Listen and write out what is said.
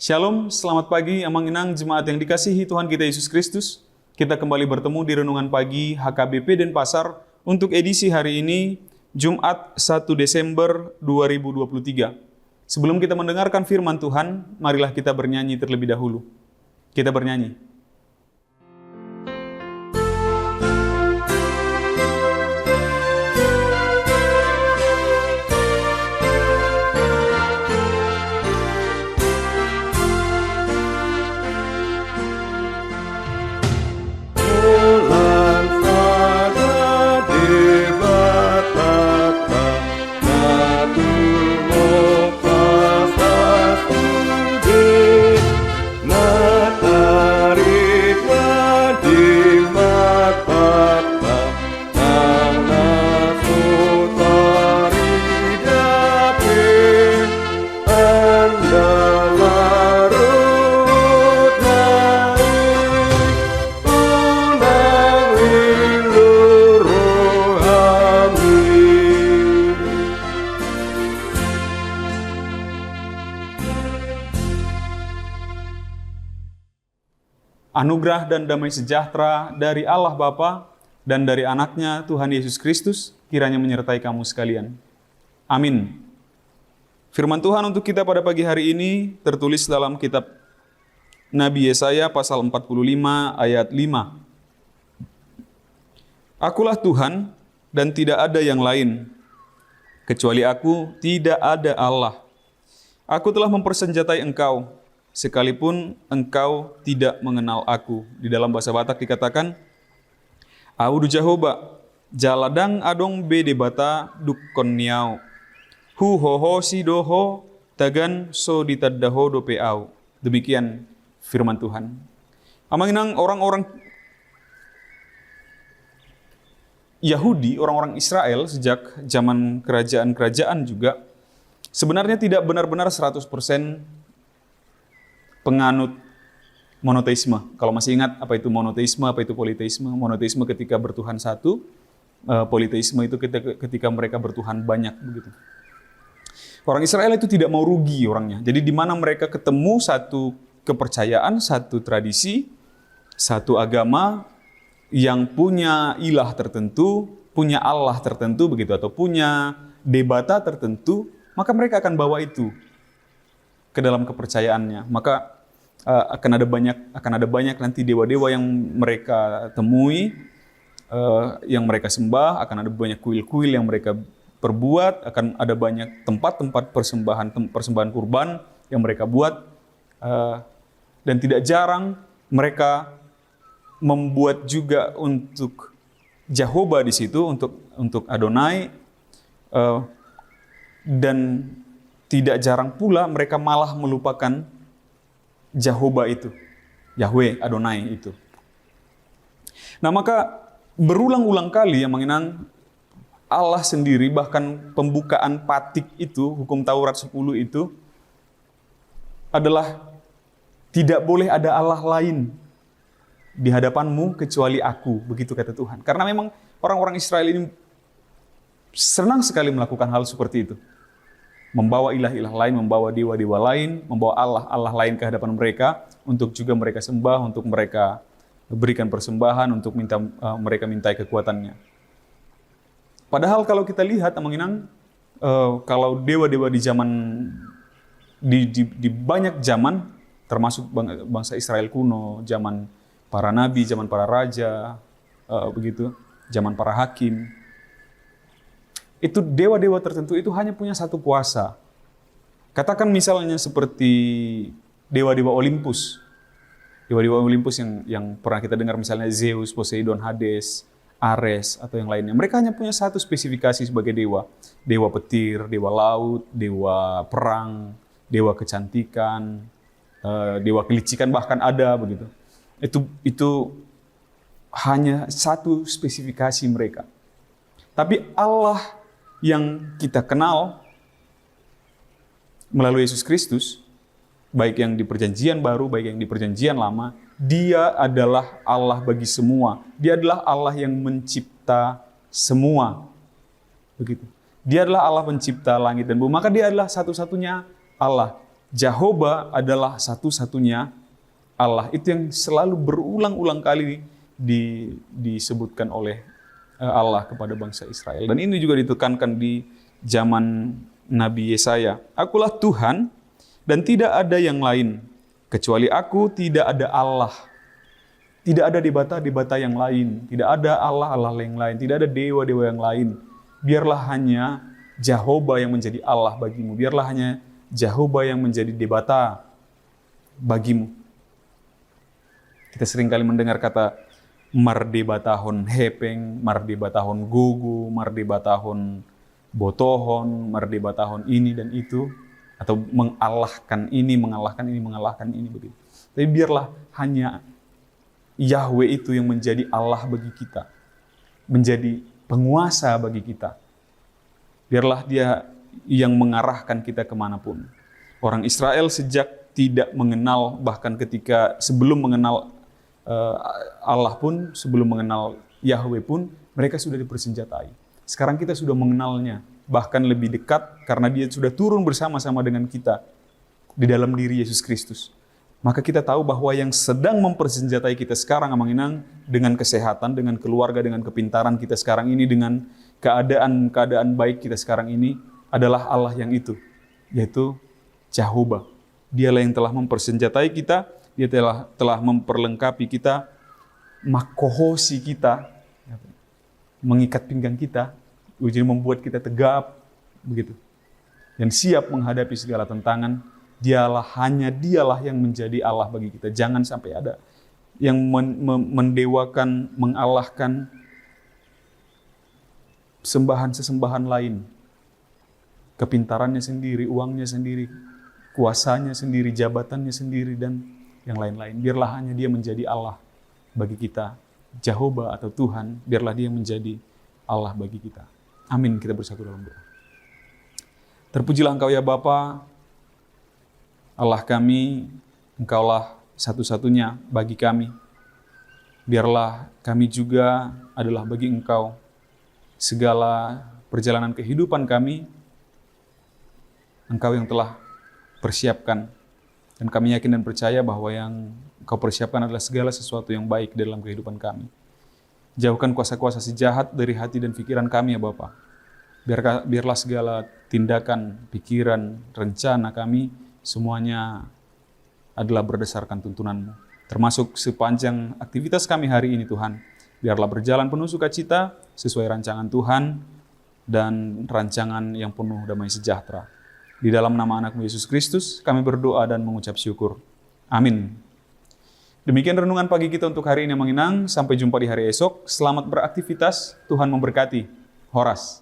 Shalom, selamat pagi Amang Inang jemaat yang dikasihi Tuhan kita Yesus Kristus. Kita kembali bertemu di Renungan Pagi HKBP Denpasar untuk edisi hari ini, Jumat 1 Desember 2023. Sebelum kita mendengarkan firman Tuhan, marilah kita bernyanyi terlebih dahulu. Kita bernyanyi. Anugerah dan damai sejahtera dari Allah Bapa dan dari anaknya Tuhan Yesus Kristus kiranya menyertai kamu sekalian. Amin. Firman Tuhan untuk kita pada pagi hari ini tertulis dalam kitab Nabi Yesaya pasal 45 ayat 5. Akulah Tuhan dan tidak ada yang lain. Kecuali aku tidak ada Allah. Aku telah mempersenjatai engkau, sekalipun engkau tidak mengenal aku. Di dalam bahasa Batak dikatakan, Audu Jahoba, jaladang adong bede bata dukkon niau. Hu hoho si doho, tagan so ditadaho dope au. Demikian firman Tuhan. Amanginang orang-orang Yahudi, orang-orang Israel sejak zaman kerajaan-kerajaan juga, sebenarnya tidak benar-benar 100% penganut monoteisme. Kalau masih ingat apa itu monoteisme, apa itu politeisme. Monoteisme ketika bertuhan satu, politeisme itu ketika mereka bertuhan banyak begitu. Orang Israel itu tidak mau rugi orangnya. Jadi di mana mereka ketemu satu kepercayaan, satu tradisi, satu agama yang punya ilah tertentu, punya Allah tertentu begitu, atau punya debata tertentu, maka mereka akan bawa itu ke dalam kepercayaannya. Maka akan ada banyak nanti dewa-dewa yang mereka temui, yang mereka sembah, akan ada banyak kuil-kuil yang mereka perbuat, akan ada banyak tempat-tempat persembahan kurban yang mereka buat, dan tidak jarang mereka membuat juga untuk Jehovah di situ, untuk Adonai, dan tidak jarang pula mereka malah melupakan Jehovah itu, Yahweh, Adonai itu. Nah maka berulang-ulang kali yang mengenang Allah sendiri, bahkan pembukaan Patik itu, hukum Taurat 10 itu, adalah tidak boleh ada Allah lain di hadapanmu kecuali aku, begitu kata Tuhan. Karena memang orang-orang Israel ini senang sekali melakukan hal seperti itu. Membawa ilah-ilah lain, membawa dewa-dewa lain, membawa Allah-Allah lain ke hadapan mereka, untuk juga mereka sembah, untuk mereka berikan persembahan, untuk mereka mintai kekuatannya. Padahal kalau kita lihat, Amanginang, kalau dewa-dewa di zaman, di banyak zaman, termasuk bangsa Israel kuno, zaman para nabi, zaman para raja, begitu, zaman para hakim, itu dewa-dewa tertentu itu hanya punya satu kuasa. Katakan misalnya seperti dewa-dewa Olympus. Dewa-dewa Olympus yang pernah kita dengar, misalnya Zeus, Poseidon, Hades, Ares, atau yang lainnya. Mereka hanya punya satu spesifikasi sebagai dewa. Dewa petir, dewa laut, dewa perang, dewa kecantikan, dewa kelicikan bahkan ada begitu. Itu hanya satu spesifikasi mereka. Tapi Allah yang kita kenal melalui Yesus Kristus, baik yang di perjanjian baru, baik yang di perjanjian lama, Dia adalah Allah bagi semua. Dia adalah Allah yang mencipta semua. Begitu. Dia adalah Allah pencipta langit dan bumi. Maka Dia adalah satu-satunya Allah. Jehovah adalah satu-satunya Allah. Itu yang selalu berulang-ulang kali disebutkan oleh Allah kepada bangsa Israel. Dan ini juga ditekankan di zaman Nabi Yesaya. Akulah Tuhan dan tidak ada yang lain. Kecuali aku tidak ada Allah. Tidak ada debata-debata yang lain. Tidak ada Allah-Allah yang lain. Tidak ada dewa-dewa yang lain. Biarlah hanya Jehovah yang menjadi Allah bagimu. Biarlah hanya Jehovah yang menjadi debata bagimu. Kita seringkali mendengar kata mardebatahon hepeng, mardebatahon gugu, mardebatahon botohon, mardebatahon ini dan itu. Atau mengalahkan ini, mengalahkan ini, mengalahkan ini. Begitu. Tapi biarlah hanya Yahweh itu yang menjadi Allah bagi kita. Menjadi penguasa bagi kita. Biarlah dia yang mengarahkan kita kemanapun. Orang Israel sejak tidak mengenal, bahkan ketika sebelum mengenal Allah pun, sebelum mengenal Yahweh pun, mereka sudah dipersenjatai. Sekarang kita sudah mengenalnya, bahkan lebih dekat karena dia sudah turun bersama-sama dengan kita di dalam diri Yesus Kristus. Maka kita tahu bahwa yang sedang mempersenjatai kita sekarang, Amang Inang, dengan kesehatan, dengan keluarga, dengan kepintaran kita sekarang ini, dengan keadaan baik kita sekarang ini, adalah Allah yang itu, yaitu Jehovah. Dialah yang telah mempersenjatai kita, dia telah memperlengkapi kita, makohosi kita, mengikat pinggang kita, jadi membuat kita tegap, begitu. Dan siap menghadapi segala tantangan. Hanya dialah yang menjadi Allah bagi kita. Jangan sampai ada yang mendewakan, mengalahkan sembahan-sesembahan lain. Kepintarannya sendiri, uangnya sendiri, kuasanya sendiri, jabatannya sendiri, dan yang lain-lain. Biarlah hanya dia menjadi Allah bagi kita. Jehovah atau Tuhan, biarlah dia menjadi Allah bagi kita. Amin. Kita bersatu dalam doa. Terpujilah Engkau ya Bapa, Allah kami, Engkaulah satu-satunya bagi kami. Biarlah kami juga adalah bagi Engkau. Segala perjalanan kehidupan kami, Engkau yang telah persiapkan. Dan kami yakin dan percaya bahwa yang Engkau persiapkan adalah segala sesuatu yang baik dalam kehidupan kami. Jauhkan kuasa-kuasa si jahat dari hati dan pikiran kami ya Bapa. Biarlah segala tindakan, pikiran, rencana kami, semuanya adalah berdasarkan tuntunan-Mu. Termasuk sepanjang aktivitas kami hari ini Tuhan. Biarlah berjalan penuh sukacita sesuai rancangan Tuhan dan rancangan yang penuh damai sejahtera. Di dalam nama anak-Mu Yesus Kristus kami berdoa dan mengucap syukur. Amin. Demikian renungan pagi kita untuk hari ini Amang Inang. Sampai jumpa di hari esok. Selamat beraktivitas. Tuhan memberkati. Horas.